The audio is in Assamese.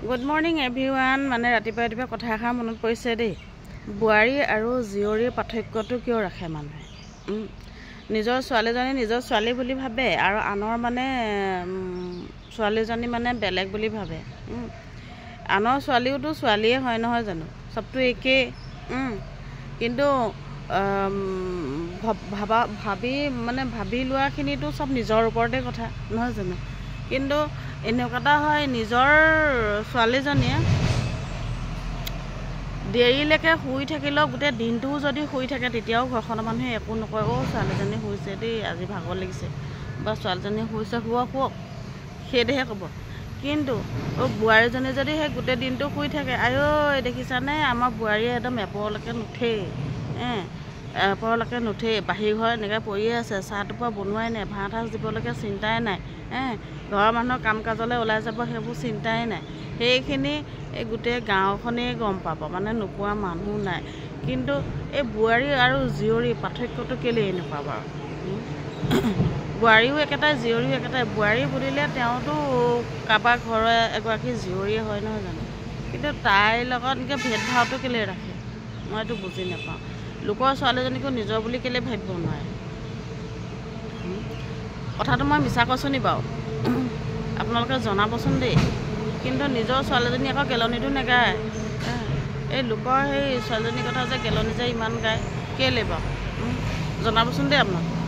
Good morning everyone. মানে ৰাতিপুৱা কথা এষাৰ মনত পৰিছে দেই। বোৱাৰী আৰু জীয়ৰীৰ পাৰ্থক্যটো কিয় ৰাখে মানুহে? নিজৰ ছোৱালীজনী নিজৰ ছোৱালী বুলি ভাবে আৰু আনৰ মানে ছোৱালীজনী মানে বেলেগ বুলি ভাবে। আনৰ ছোৱালীওতো ছোৱালীয়ে হয় নহয় জানো? চবটো একেই। কিন্তু ভাবি লোৱাখিনিতো চব নিজৰ ওপৰতে কথা নহয় জানো? কিন্তু এনেকুৱা এটা হয়, নিজৰ ছোৱালীজনীয়ে দেৰিলৈকে শুই থাকিলেও গোটেই দিনটোও যদি শুই থাকে তেতিয়াও ঘৰখনৰ মানুহে একো নকয়। ছোৱালীজনী শুইছে দেই, আজি ভাগৰ লাগিছে, বা ছোৱালীজনী শুইছে, শুৱক, সেইটোহে ক'ব। কিন্তু বোৱাৰীজনী যদি সেই গোটেই দিনটো শুই থাকে, দেখিছানে আমাৰ বোৱাৰীয়ে একদম এপৰলৈকে নুঠেই, বাহিৰ ঘৰ এনেকৈ পৰিয়ে আছে, চাহ টোপা বনোৱাই নাই, ভাত সাজ দিবলৈকে চিন্তাই নাই, ঘৰৰ মানুহৰ কাম কাজলৈ ওলাই যাব সেইবোৰ চিন্তাই নাই। সেইখিনি গোটেই গাঁওখনেই গম পাব, মানে নোপোৱা মানুহ নাই। কিন্তু এই বোৱাৰী আৰু জীয়ৰী পাৰ্থক্যটো কেলেই এনেকুৱা বাৰু? বোৱাৰীও একেটাই, জীয়ৰীও একেটাই। বোৱাৰী বুলিলে তেওঁতো কাৰোবাৰ ঘৰৰ এগৰাকী জীয়ৰীয়ে হয় নহয় জানো? কিন্তু তাইৰ লগত এনেকৈ ভেদভাৱটো কেলেই ৰাখে? মই এইটো বুজি নাপাওঁ। লোকৰ ছোৱালীজনীকো নিজৰ বুলি কেলেই ভাবিব নোৱাৰে? কথাটো মই মিছা কৈছোঁ নি বাৰু? আপোনালোকে জনাবচোন দেই। কিন্তু নিজৰ ছোৱালীজনী আকৌ গেলনিটো নেগায়। এই লোকৰ সেই ছোৱালীজনীৰ কথা যে গেলনি যে ইমান গায় কেলেই বাৰু? জনাবচোন দেই আপোনালোকে।